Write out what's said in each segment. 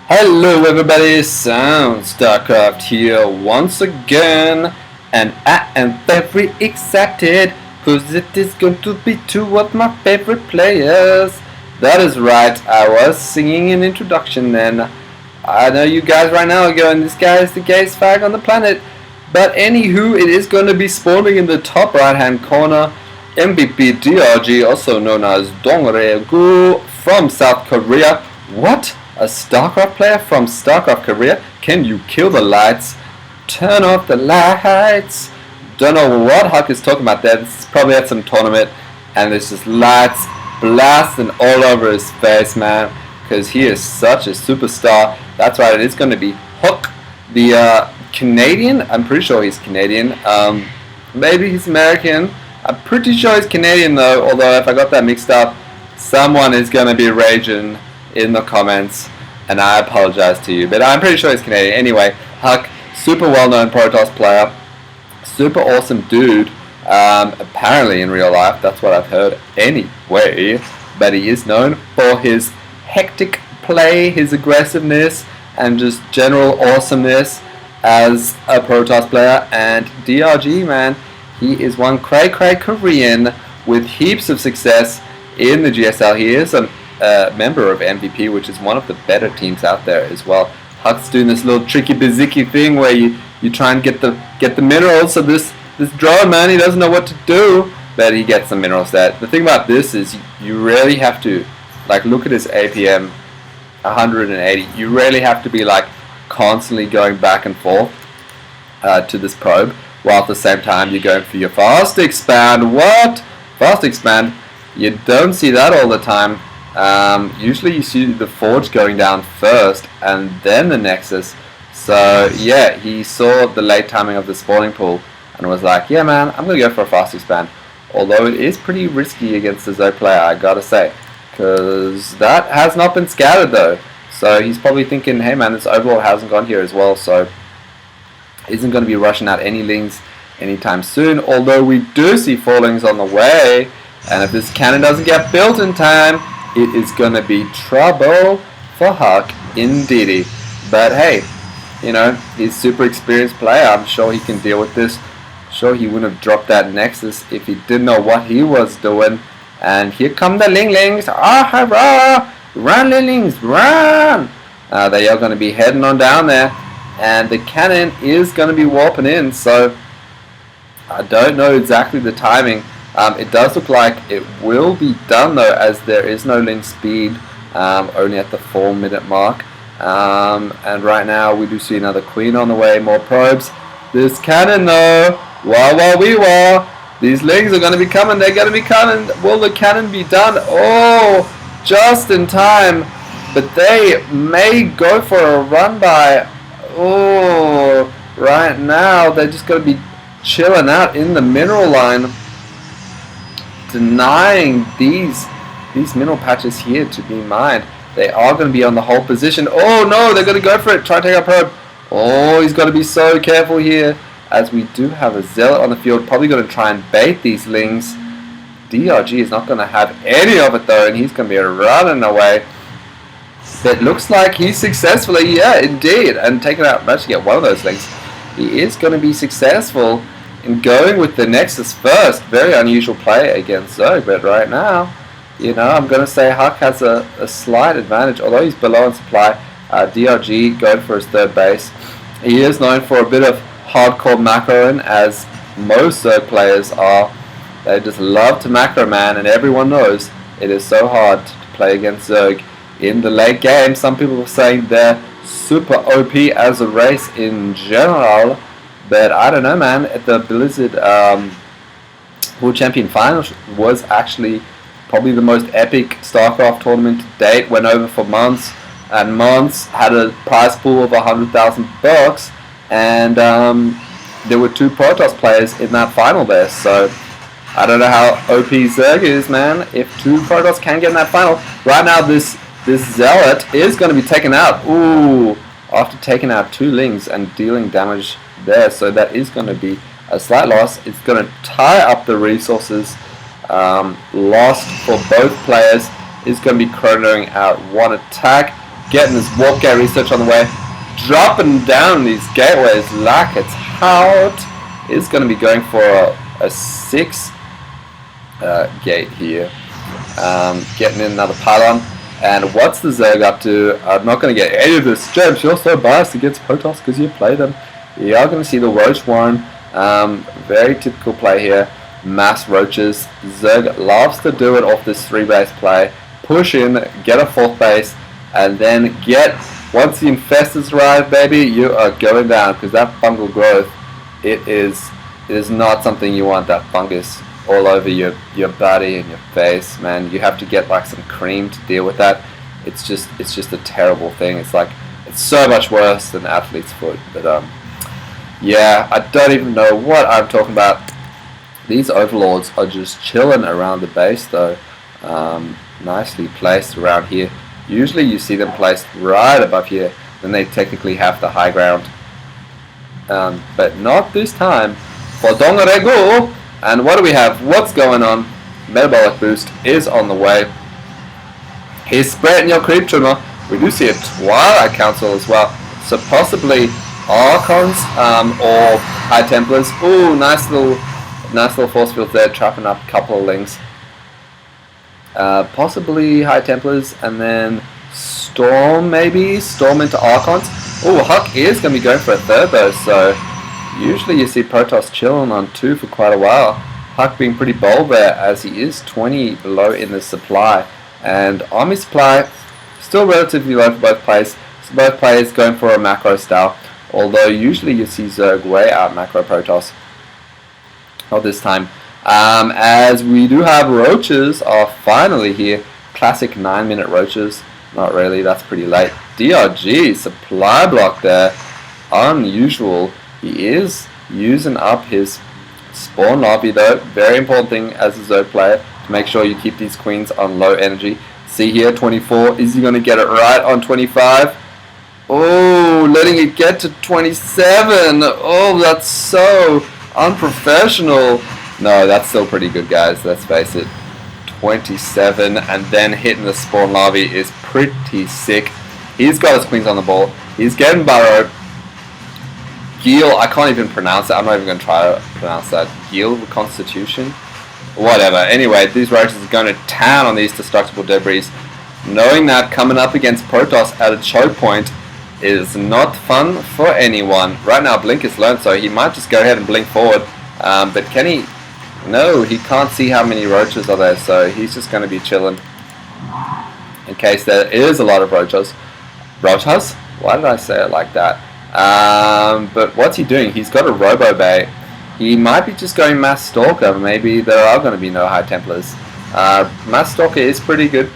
Hello everybody, Starcraft here once again, and I am very excited because it is going to be two of my favorite players. That is right, I was singing an introduction then. I know you guys right now are going, this guy is the gayest fag on the planet. But anywho, it is going to be spawning in the top right hand corner. MVPDRG, also known as Dongregu, from South Korea. What? A Starcraft player from Starcraft Korea? Can you kill the lights? Turn off the lights. Don't know what HUK is talking about there. This is probably at some tournament, and there's just lights blasting all over his face, man. Because he is such a superstar. That's right, it is going to be HUK, the Canadian. I'm pretty sure he's Canadian. Maybe he's American. I'm pretty sure he's Canadian though. Although if I got that mixed up, someone is going to be raging in the comments, and I apologize to you, but I'm pretty sure he's Canadian. Anyway, HUK, super well-known Protoss player, super awesome dude, apparently in real life, that's what I've heard anyway, but he is known for his hectic play, his aggressiveness, and just general awesomeness as a Protoss player. And DRG, man, he is one cray-cray Korean with heaps of success in the GSL. He is a member of MVP, which is one of the better teams out there as well. HUK's doing this little tricky baziki thing where you try and get the minerals. So this drone, man, he doesn't know what to do, but he gets the minerals there. The thing about this is you really have to, like, look at his APM 180. You really have to be like constantly going back and forth to this probe, while at the same time you're going for your fast expand. What? Fast expand? You don't see that all the time. Usually you see the forge going down first and then the nexus. So yeah, he saw the late timing of the spawning pool and was like, yeah man, I'm gonna go for a fast expand. Although it is pretty risky against the Zo player, I gotta say, because that has not been scouted though. So he's probably thinking, hey man, this overlord hasn't gone here as well, so isn't going to be rushing out any lings anytime soon. Although we do see 4 lings on the way, and if this cannon doesn't get built in time, it is going to be trouble for HUK indeedy. But hey, you know, he's a super experienced player. I'm sure he can deal with this. Sure, he wouldn't have dropped that Nexus if he didn't know what he was doing. And here come the Linglings. Ah, hurrah! Run, Linglings, run! They are going to be heading on down there. And the cannon is going to be warping in. So I don't know exactly the timing. It does look like it will be done though, as there is no link speed, only at the 4-minute mark. And right now we do see another queen on the way, more probes. This cannon though, these lings are going to be coming, they're going to be coming. Will the cannon be done? Oh, just in time. But they may go for a run by. Oh, right now they're just going to be chilling out in the mineral line, denying these mineral patches here to be mined. They are going to be on the hold position. Oh no, they're going to go for it. Try to take out probe. Oh, he's got to be so careful here, as we do have a zealot on the field, probably going to try and bait these lings. DRG is not going to have any of it though, and he's going to be running away. It looks like he's successfully, yeah, indeed, and taking out, managed to get one of those lings. He is going to be successful in going with the Nexus first. Very unusual play against Zo, but right now, you know, I'm going to say HUK has a slight advantage, although he's below in supply. DRG going for his 3rd base. He is known for a bit of hardcore macroing, as most Zo players are. They just love to macro, man, and everyone knows it is so hard to play against Zerg in the late game. Some people are saying they're super OP as a race in general, but I don't know, man. At the BWC World Champion Finals was actually probably the most epic Starcraft tournament to date. Went over for months and months, had a prize pool of $100,000, and there were 2 Protoss players in that final there. So I don't know how OP Zerg is, man. If 2 Protoss can get in that final, right now this zealot is going to be taken out. Ooh, after taking out 2 lings and dealing damage there, so that is going to be a slight loss. It's going to tie up the resources lost for both players. Is going to be chronoing out 1 attack. getting his warp gate research on the way, dropping down these gateways like it's hot. Is going to be going for a 6 gate here. Getting in another pylon. And what's the Zerg up to? I'm not going to get any of this. James, you're so biased against Protoss because you play them. You are going to see the Roach Warren. Very typical play here. Mass Roaches. Zerg loves to do it off this 3-base play. Push in, get a 4th base, and then once the Infestors arrive, baby, you are going down because that fungal growth, it is not something you want, that fungus all over your body and your face, man. You have to get like some cream to deal with that. It's just a terrible thing. It's so much worse than athlete's foot. But yeah, I don't even know what I'm talking about. These overlords are just chilling around the base though. Nicely placed around here. Usually you see them placed right above here, then they technically have the high ground. But not this time. For Dongarego. And what do we have? What's going on? Metabolic boost is on the way. He's spreading your creep trimmer. We do see a Twilight Council as well. So possibly Archons or High Templars. Ooh, nice little force field there, trapping up a couple of lings. Possibly High Templars and then Storm maybe? Storm into Archons. Ooh, HUK is going to be going for a 3rd though, so usually you see Protoss chilling on 2 for quite a while. HUK being pretty bold there as he is 20 below in the supply. And army supply still relatively low for both players. So both players going for a macro style. Although usually you see Zerg way out macro Protoss. Not this time. As we do have Roaches are finally here. Classic 9-minute Roaches. Not really, that's pretty late. DRG, supply block there. Unusual. He is using up his spawn lobby though. Very important thing as a Zerg player to make sure you keep these queens on low energy. See here, 24. Is he going to get it right on 25? Oh, letting it get to 27. Oh, that's so unprofessional. No, that's still pretty good, guys. Let's face it. 27 and then hitting the spawn lobby is pretty sick. He's got his queens on the ball. He's getting burrowed. Gil, I can't even pronounce it. I'm not even going to try to pronounce that. Gil Constitution? Whatever. Anyway, these Roaches are going to town on these destructible debris. Knowing that coming up against Protoss at a choke point is not fun for anyone. Right now, Blink is learned, so he might just go ahead and blink forward. But can he? No, he can't see how many Roaches are there, so he's just going to be chilling. In case there is a lot of Roaches. Roaches? Why did I say it like that? But what's he doing? He's got a Robo Bay. He might be just going Mass Stalker. Maybe there are going to be no High Templars. Mass Stalker is pretty good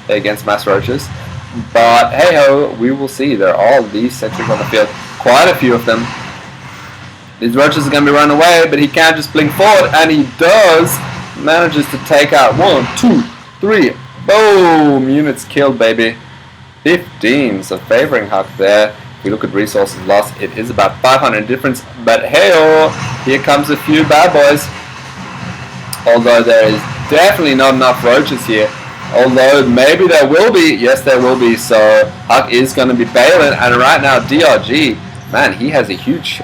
against Mass Roaches. But hey ho, we will see. There are all these sentries on the field. Quite a few of them. These Roaches are going to be running away, but he can't just blink forward. And he does. Manages to take out 1, 2, 3. Boom! Units killed, baby. 15. So favoring HUK there. If we look at resources lost, it is about 500 difference. But hey-oh, here comes a few bad boys. Although there is definitely not enough Roaches here. Although maybe there will be. Yes, there will be. So HUK is going to be bailing. And right now, DRG, man, he has a huge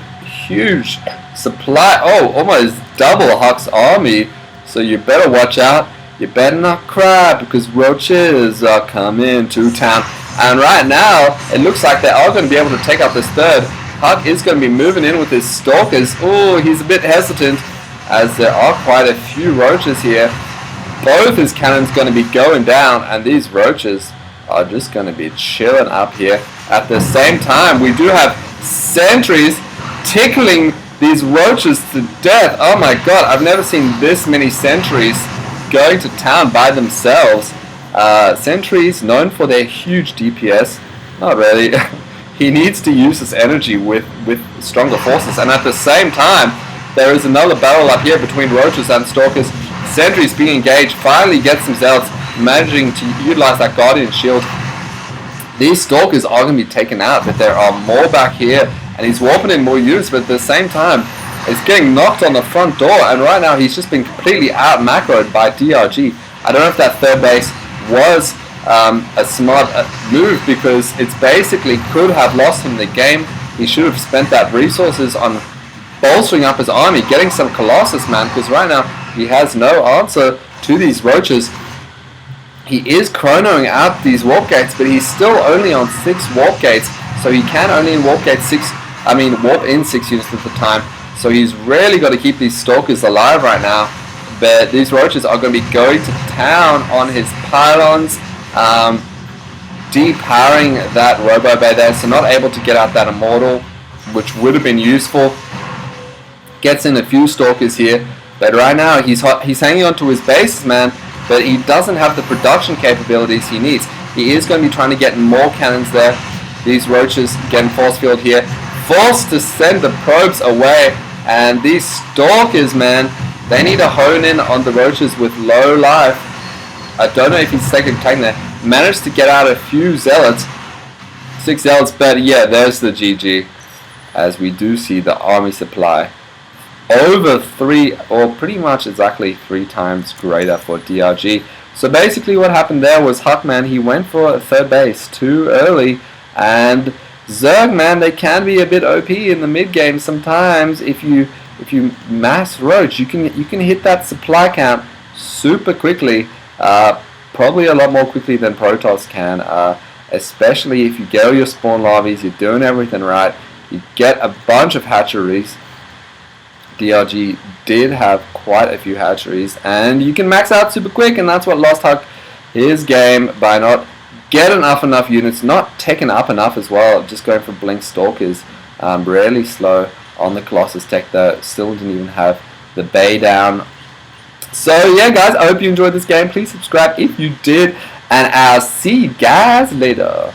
supply. Oh, almost double HUK's army. So you better watch out. You better not cry because Roaches are coming to town. And right now, it looks like they are going to be able to take out this 3rd. HUK is going to be moving in with his Stalkers. Oh, he's a bit hesitant as there are quite a few Roaches here. Both his cannons going to be going down, and these Roaches are just going to be chilling up here. At the same time, we do have sentries tickling these Roaches to death. Oh my god, I've never seen this many sentries going to town by themselves. Sentries known for their huge DPS. Not really. He needs to use his energy with stronger forces. And at the same time, there is another battle up here between Roaches and Stalkers. Sentries being engaged, finally gets themselves managing to utilize that Guardian Shield. These Stalkers are going to be taken out, but there are more back here. And he's warping in more units, but at the same time, it's getting knocked on the front door. And right now, he's just been completely out macroed by DRG. I don't know if that 3rd base was a smart move, because it's basically could have lost him the game. He should have spent that resources on bolstering up his army, getting some Colossus, man, because right now he has no answer to these roaches. He is chronoing out these warp gates, but he's still only on 6 warp gates, so he can only warp in 6 units at the time. So he's really got to keep these stalkers alive right now. But these roaches are going to be going to town on his pylons, depowering that Robo Bay there, so not able to get out that Immortal, which would have been useful. Gets in a few stalkers here, but right now he's hanging on to his base, man, but he doesn't have the production capabilities he needs. He is going to be trying to get more cannons there. These roaches getting force field here, forced to send the probes away, and these stalkers, man, they need to hone in on the roaches with low life. I don't know if he's taking there. Managed to get out a few zealots, 6 zealots, but yeah, there's the GG, as we do see the army supply over 3, or pretty much exactly 3 times greater for DRG. So basically what happened there was HUK, man, he went for a 3rd base too early, and Zerg, man, they can be a bit OP in the mid game sometimes. If you mass roach, you can hit that supply count super quickly, probably a lot more quickly than Protoss can, especially if you get all your spawn lobbies, you're doing everything right, you get a bunch of hatcheries. DRG did have quite a few hatcheries, and you can max out super quick, and that's what lost HUK his game, by not getting enough units, not taking up enough as well, just going for blink stalkers. Really slow on the Colossus tech though, still didn't even have the bay down. So yeah guys, I hope you enjoyed this game. Please subscribe if you did, and I'll see you guys later.